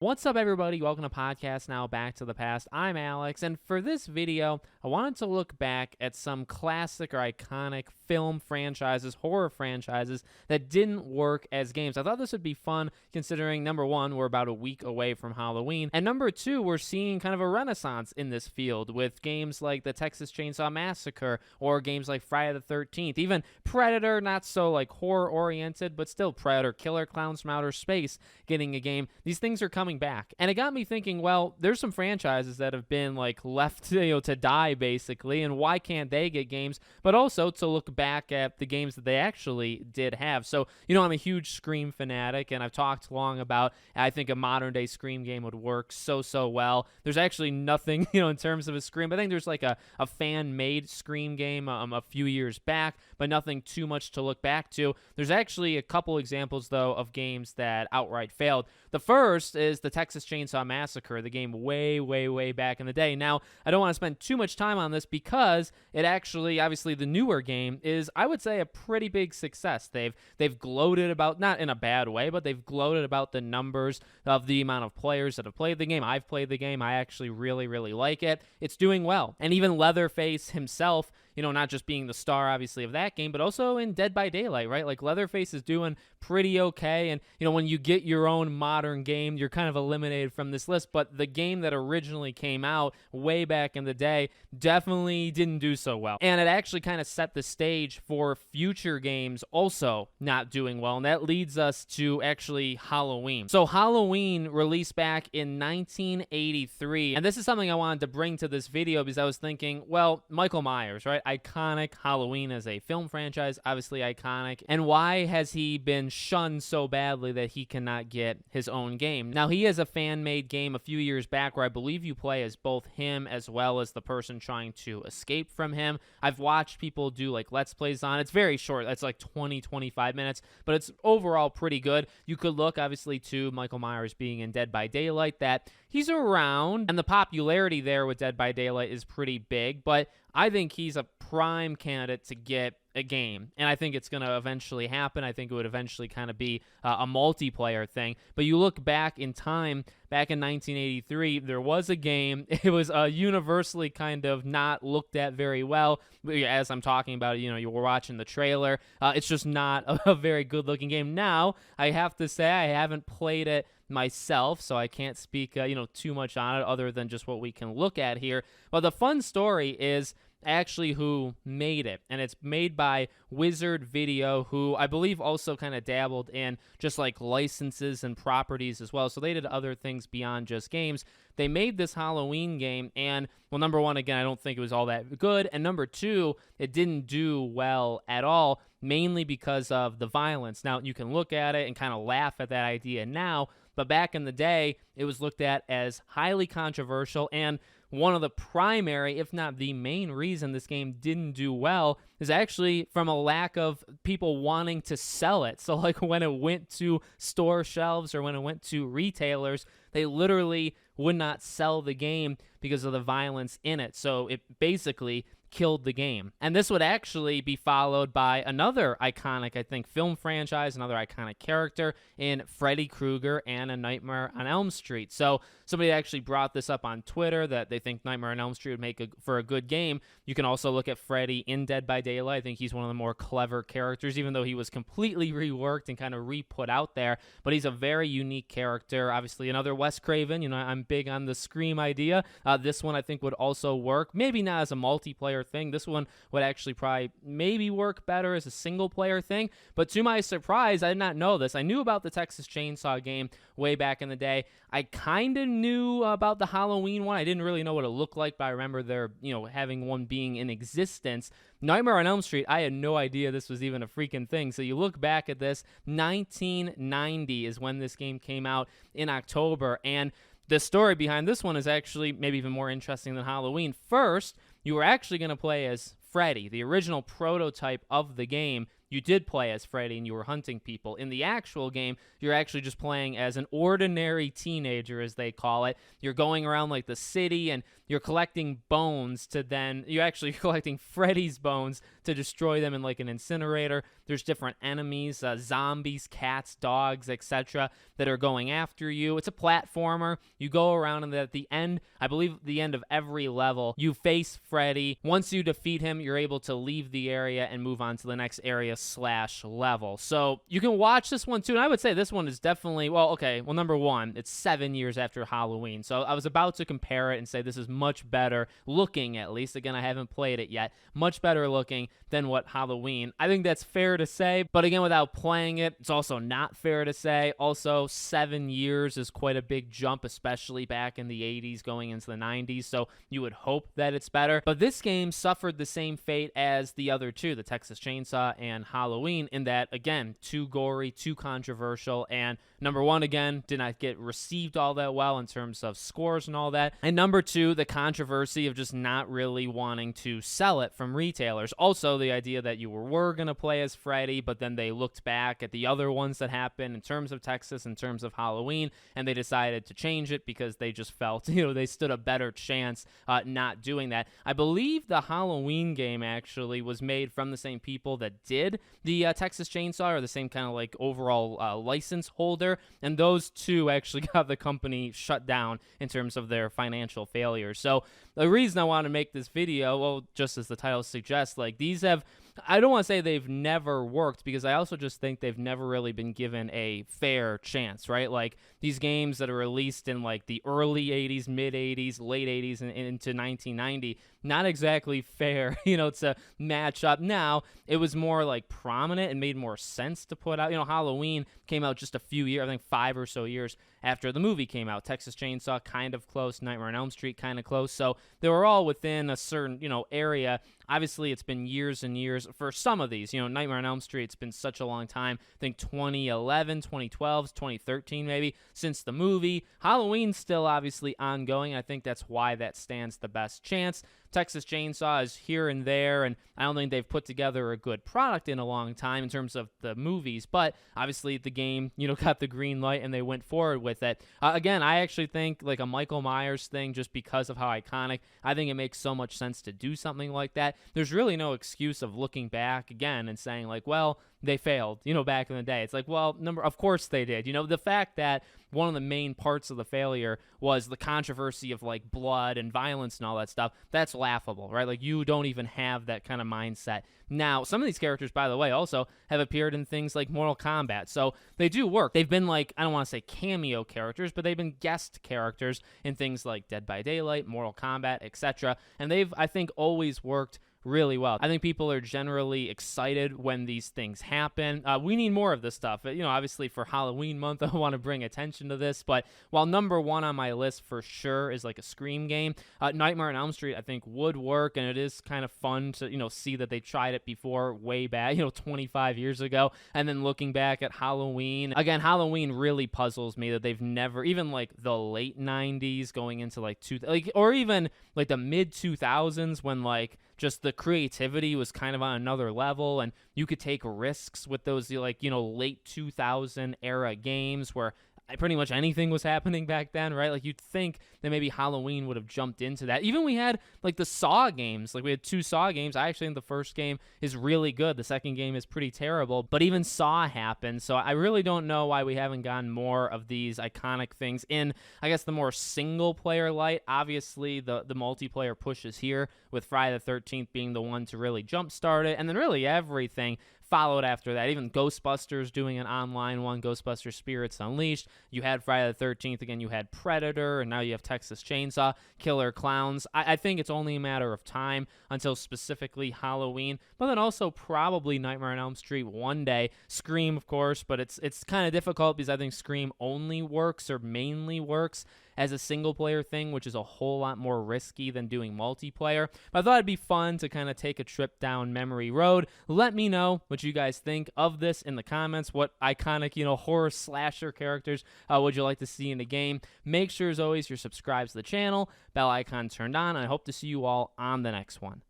What's up, everybody? Welcome to Podcast Now Back to the Past. I'm Alex, and for this video, I wanted to look back at some classic or iconic film franchises, horror franchises that didn't work as games. I thought this would be fun considering, number one, we're about a week away from Halloween, and number two, we're seeing kind of a renaissance in this field with games like the Texas Chainsaw Massacre or games like Friday the 13th, even Predator, not so like horror-oriented, but still Predator, Killer Clowns from Outer Space getting a game. These things are coming back. And it got me thinking, well, there's some franchises that have been like left to die basically, and why can't they get games? But also to look back at the games that they actually did have. So, I'm a huge Scream fanatic, and I've talked long about I think a modern day Scream game would work so well. There's actually nothing, in terms of a Scream. I think there's like a fan-made Scream game a few years back, but nothing too much to look back to. There's actually a couple examples, though, of games that outright failed. The first is the Texas Chainsaw Massacre, the game way back in the day. Now, I don't want to spend too much time on this because it actually, obviously, the newer game is, I would say, a pretty big success. They've gloated about, not in a bad way, but they've gloated about the numbers of the amount of players that have played the game. I've played the game. I actually really like it. It's doing well. And even Leatherface himself, not just being the star, obviously, of that game, but also in Dead by Daylight, right? Like, Leatherface is doing pretty okay, and, when you get your own modern game, you're kind of eliminated from this list, but the game that originally came out way back in the day definitely didn't do so well, and it actually kind of set the stage for future games also not doing well, and that leads us to actually Halloween. So Halloween released back in 1983, and this is something I wanted to bring to this video because I was thinking, well, Michael Myers, right? Iconic. Halloween as a film franchise, obviously iconic. And why has he been shunned so badly that he cannot get his own game? Now, he has a fan-made game a few years back where I believe you play as both him as well as the person trying to escape from him. I've watched people do like Let's Plays on it. It's very short. It's like 20-25 minutes, but it's overall pretty good. You could look, obviously, to Michael Myers being in Dead by Daylight, that he's around, and the popularity there with Dead by Daylight is pretty big, but I think he's a prime candidate to get a game, and I think it's going to eventually happen. I think it would eventually kind of be a multiplayer thing, but you look back in time, back in 1983, there was a game. It was universally kind of not looked at very well. As I'm talking about it, you were watching the trailer. It's just not a very good-looking game. Now, I have to say, I haven't played it myself, so I can't speak too much on it other than just what we can look at here. But the fun story is actually who made it, and it's made by Wizard Video, who I believe also kind of dabbled in just like licenses and properties as well, so they did other things beyond just games. They made this Halloween game, and, well, number one, again, I don't think it was all that good, and number two, it didn't do well at all, mainly because of the violence. Now, you can look at it and kind of laugh at that idea now, but back in the day, it was looked at as highly controversial, and one of the primary, if not the main reason this game didn't do well is actually from a lack of people wanting to sell it. So like when it went to store shelves or when it went to retailers, they literally would not sell the game because of the violence in it. So it basically killed the game. And this would actually be followed by another iconic, I think, film franchise, another iconic character in Freddy Krueger and A Nightmare on Elm Street. So somebody actually brought this up on Twitter that they think Nightmare on Elm Street would make for a good game. You can also look at Freddy in Dead by Daylight. I think he's one of the more clever characters, even though he was completely reworked and kind of re-put out there. But he's a very unique character. Obviously, another Wes Craven. I'm big on the Scream idea. This one, I think, would also work. Maybe not as a multiplayer thing. This one would actually probably maybe work better as a single player thing, but to my surprise, I did not know this. I knew about the Texas Chainsaw game way back in the day. I kind of knew about the Halloween one. I didn't really know what it looked like, but I remember there, having one being in existence. Nightmare on Elm Street, I had no idea this was even a freaking thing. So you look back at this, 1990 is when this game came out in October, and the story behind this one is actually maybe even more interesting than Halloween. First, you were actually going to play as Freddy, the original prototype of the game you did play as Freddy and you were hunting people. In the actual game, you're actually just playing as an ordinary teenager, as they call it. You're going around like the city and you're collecting bones to then, you're actually collecting Freddy's bones to destroy them in like an incinerator. There's different enemies, zombies, cats, dogs, etc. that are going after you. It's a platformer. You go around and at the end, I believe the end of every level, you face Freddy. Once you defeat him, you're able to leave the area and move on to the next area / level. So you can watch this one too. And I would say this one is definitely, well, okay, well, number one, it's 7 years after Halloween. So I was about to compare it and say this is much better looking, at least. Again, I haven't played it yet. Much better looking than what Halloween. I think that's fair to say. But again, without playing it, it's also not fair to say. Also, 7 years is quite a big jump, especially back in the 80s going into the 90s. So you would hope that it's better. But this game suffered the same fate as the other two, the Texas Chainsaw and Halloween, in that, again, too gory, too controversial, and number one, again, did not get received all that well in terms of scores and all that. And number two, the controversy of just not really wanting to sell it from retailers. Also, the idea that you were going to play as Freddy, but then they looked back at the other ones that happened in terms of Texas, in terms of Halloween, and they decided to change it because they just felt, they stood a better chance not doing that. I believe the Halloween game actually was made from the same people that did the Texas Chainsaw, or the same kind of like overall license holder, and those two actually got the company shut down in terms of their financial failure. So the reason I want to make this video, well, just as the title suggests, like these have, I don't want to say they've never worked, because I also just think they've never really been given a fair chance, right? Like these games that are released in like the early 80s, mid 80s, late 80s, and into 1990, not exactly fair, to match up. Now, it was more like prominent and made more sense to put out. Halloween came out just a few years, I think 5 or so years after the movie came out. Texas Chainsaw, kind of close. Nightmare on Elm Street, kind of close. So they were all within a certain, area. Obviously, it's been years and years for some of these. Nightmare on Elm Street, it's been such a long time. I think 2011, 2012, 2013 maybe, since the movie. Halloween's still obviously ongoing. I think that's why that stands the best chance. Texas Chainsaw is here and there, and I don't think they've put together a good product in a long time in terms of the movies, but obviously the game, got the green light and they went forward with it. Again, I actually think like a Michael Myers thing, just because of how iconic, I think it makes so much sense to do something like that. There's really no excuse of looking back again and saying like, well, they failed, back in the day. It's like, well, of course they did. The fact that one of the main parts of the failure was the controversy of like blood and violence and all that stuff, that's laughable, right? Like you don't even have that kind of mindset. Now, some of these characters, by the way, also have appeared in things like Mortal Kombat, so they do work. They've been like, I don't want to say cameo characters, but they've been guest characters in things like Dead by Daylight, Mortal Kombat, etc., and they've, I think, always worked really well. I think people are generally excited when these things happen. We need more of this stuff. Obviously for Halloween month, I want to bring attention to this, but while number one on my list for sure is like a Scream game, Nightmare on Elm Street I think would work, and it is kind of fun to, see that they tried it before way back, 25 years ago, and then looking back at Halloween. Again, Halloween really puzzles me that they've never, even like the late 90s going into like or even like the mid 2000s when like just the creativity was kind of on another level, and you could take risks with those late 2000 era games where pretty much anything was happening back then, right? Like you'd think that maybe Halloween would have jumped into that. Even we had like the Saw games. Like we had 2 Saw games. I actually think the first game is really good. The second game is pretty terrible, but even Saw happened. So I really don't know why we haven't gotten more of these iconic things in, I guess, the more single player light. Obviously the multiplayer pushes here, with Friday the 13th being the one to really jumpstart it, and then really everything followed after that. Even Ghostbusters doing an online one, Ghostbusters Spirits Unleashed. You had Friday the 13th again, you had Predator, and now you have Texas Chainsaw, Killer Clowns. I think it's only a matter of time until specifically Halloween, but then also probably Nightmare on Elm Street one day. Scream, of course, but it's kind of difficult because I think Scream only works, or mainly works, as a single player thing, which is a whole lot more risky than doing multiplayer. But I thought it'd be fun to kind of take a trip down memory road. Let me know what you guys think of this in the comments. What iconic, horror slasher characters would you like to see in the game? Make sure, as always, you're subscribed to the channel, bell icon turned on, and I hope to see you all on the next one.